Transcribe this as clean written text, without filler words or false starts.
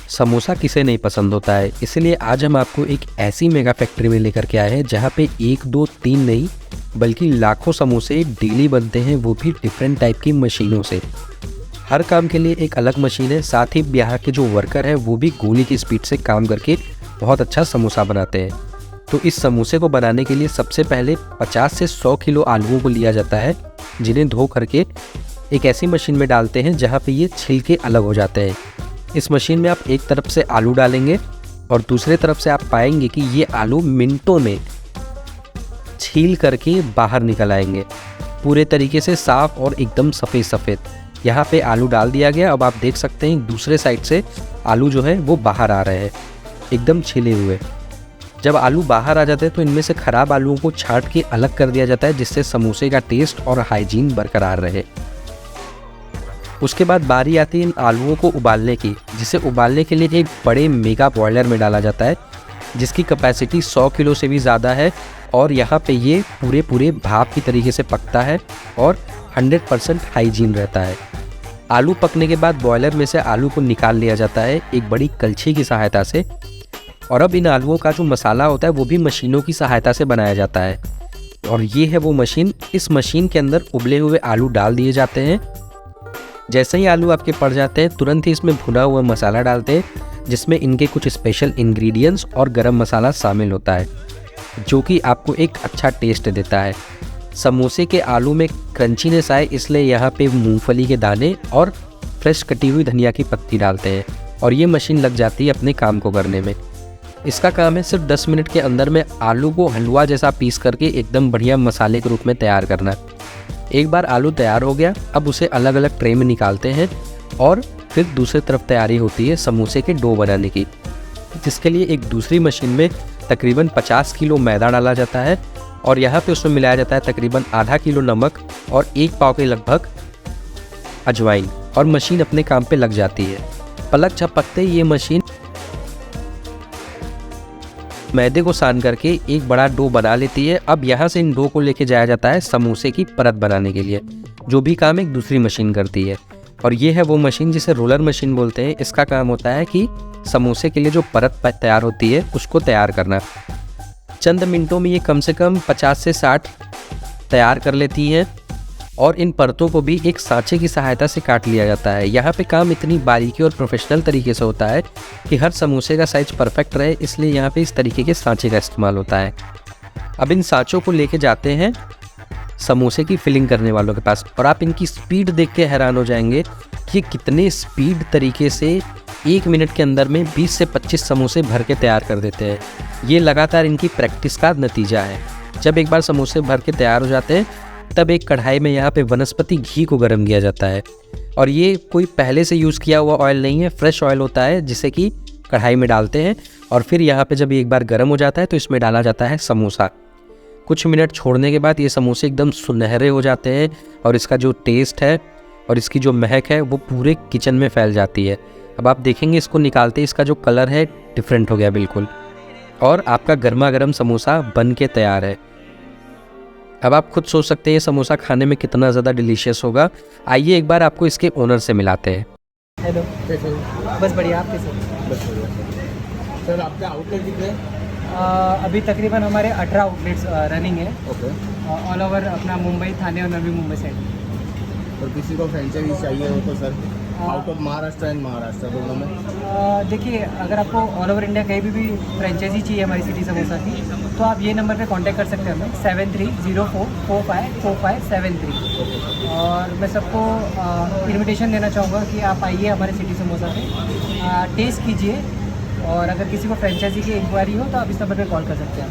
समोसा किसे नहीं पसंद होता है, इसलिए आज हम आपको एक ऐसी मेगा फैक्ट्री में लेकर के आए हैं जहाँ पे 1 2 3 नहीं बल्कि लाखों समोसे डेली बनते हैं, वो भी डिफरेंट टाइप की मशीनों से। हर काम के लिए एक अलग मशीन है, साथ ही यहाँ के जो वर्कर हैं वो भी गोली की स्पीड से काम करके बहुत अच्छा समोसा बनाते हैं। तो इस समोसे को बनाने के लिए सबसे पहले 50 से 100 किलो आलूओं को लिया जाता है, जिन्हें धो करके एक ऐसी मशीन में डालते हैं जहाँ पे ये छिलके अलग हो जाते हैं। इस मशीन में आप एक तरफ से आलू डालेंगे और दूसरे तरफ से आप पाएंगे कि ये आलू मिनटों में छील करके बाहर निकल आएंगे, पूरे तरीके से साफ और एकदम सफ़ेद सफ़ेद। यहाँ पे आलू डाल दिया गया। अब आप देख सकते हैं दूसरे साइड से आलू जो है वो बाहर आ रहे हैं, एकदम छिले हुए। जब आलू बाहर आ जाते हैं तो इनमें से ख़राब आलूओं को छांट के अलग कर दिया जाता है, जिससे समोसे का टेस्ट और हाइजीन बरकरार रहे। उसके बाद बारी आती है इन आलूओं को उबालने की, जिसे उबालने के लिए एक बड़े मेगा बॉयलर में डाला जाता है, जिसकी कैपेसिटी 100 किलो से भी ज़्यादा है। और यहाँ पे ये पूरे भाप की तरीके से पकता है और 100% हाइजीन रहता है। आलू पकने के बाद बॉयलर में से आलू को निकाल लिया जाता है एक बड़ी कलछी की सहायता से, और अब इन आलूओं का जो मसाला होता है वो भी मशीनों की सहायता से बनाया जाता है। और ये है वो मशीन। इस मशीन के अंदर उबले हुए आलू डाल दिए जाते हैं। जैसे ही आलू आपके पड़ जाते हैं तुरंत ही इसमें भुना हुआ मसाला डालते हैं, जिसमें इनके कुछ स्पेशल इंग्रेडिएंट्स और गरम मसाला शामिल होता है, जो कि आपको एक अच्छा टेस्ट देता है। समोसे के आलू में क्रंचीनेस आए इसलिए यहाँ पे मूंगफली के दाने और फ्रेश कटी हुई धनिया की पत्ती डालते हैं, और ये मशीन लग जाती है अपने काम को करने में। इसका काम है सिर्फ 10 मिनट के अंदर में आलू को हलवा जैसा पीस करके एकदम बढ़िया मसाले के रूप में तैयार करना। एक बार आलू तैयार हो गया, अब उसे अलग अलग ट्रे में निकालते हैं और फिर दूसरी तरफ तैयारी होती है समोसे के डो बनाने की, जिसके लिए एक दूसरी मशीन में तकरीबन 50 किलो मैदा डाला जाता है, और यहाँ पे उसमें मिलाया जाता है तकरीबन आधा किलो नमक और 1 पाव के लगभग अजवाइन, और मशीन अपने काम पे लग जाती है। पलक झपकते ये मशीन मैदे को सान करके एक बड़ा डो बना लेती है। अब यहाँ से इन डो को लेके जाया जाता है समोसे की परत बनाने के लिए, जो भी काम एक दूसरी मशीन करती है। और ये है वो मशीन जिसे रोलर मशीन बोलते हैं। इसका काम होता है कि समोसे के लिए जो परत तैयार होती है उसको तैयार करना। चंद मिनटों में ये कम से कम 50 से 60 तैयार कर लेती है, और इन परतों को भी एक सांचे की सहायता से काट लिया जाता है। यहाँ पे काम इतनी बारीकी और प्रोफेशनल तरीके से होता है कि हर समोसे का साइज परफेक्ट रहे, इसलिए यहाँ पे इस तरीके के सांचे का इस्तेमाल होता है। अब इन सांचों को लेके जाते हैं समोसे की फिलिंग करने वालों के पास, और आप इनकी स्पीड देख के हैरान हो जाएंगे कि कितने स्पीड तरीके से 1 मिनट के अंदर में 20 से 25 समोसे भर के तैयार कर देते हैं। ये लगातार इनकी प्रैक्टिस का नतीजा है। जब एक बार समोसे भर के तैयार हो जाते हैं तब एक कढ़ाई में यहाँ पे वनस्पति घी को गर्म किया जाता है, और ये कोई पहले से यूज़ किया हुआ ऑयल नहीं है, फ्रेश ऑयल होता है, जिसे कि कढ़ाई में डालते हैं। और फिर यहाँ पे जब एक बार गर्म हो जाता है तो इसमें डाला जाता है समोसा। कुछ मिनट छोड़ने के बाद ये समोसे एकदम सुनहरे हो जाते हैं, और इसका जो टेस्ट है और इसकी जो महक है वो पूरे किचन में फैल जाती है। अब आप देखेंगे इसको निकालते इसका जो कलर है डिफरेंट हो गया बिल्कुल, और आपका गर्मा गर्म समोसा बन के तैयार है। अब आप खुद सोच सकते हैं ये समोसा खाने में कितना ज़्यादा डिलीशियस होगा। आइए एक बार आपको इसके ओनर से मिलाते हैं। हेलो, बस बढ़िया। आप कैसे? बस बढ़िया। सर आपके आउटलेट कितने हैं? अभी तकरीबन हमारे 18 आउटलेट्स रनिंग है, ओके। ऑल ओवर अपना मुंबई, थाने और नवी मुंबई साइड। और किसी को फ्रेंचाइजी चाहिए हो तो sir out of Maharashtra and Maharashtra दोनों में? देखिए, अगर आपको ऑल ओवर इंडिया कहीं भी फ्रेंचाइजी चाहिए हमारी सिटी समोसा की, तो आप ये नंबर पे कांटेक्ट कर सकते हैं हमें 7304454573। और मैं सबको इन्विटेशन देना चाहूँगा कि आप आइए हमारे सिटी समोसा पे, टेस्ट कीजिए, और अगर किसी को फ्रेंचाइजी की इंक्वायरी हो तो आप इस नंबर पे कॉल कर सकते हैं।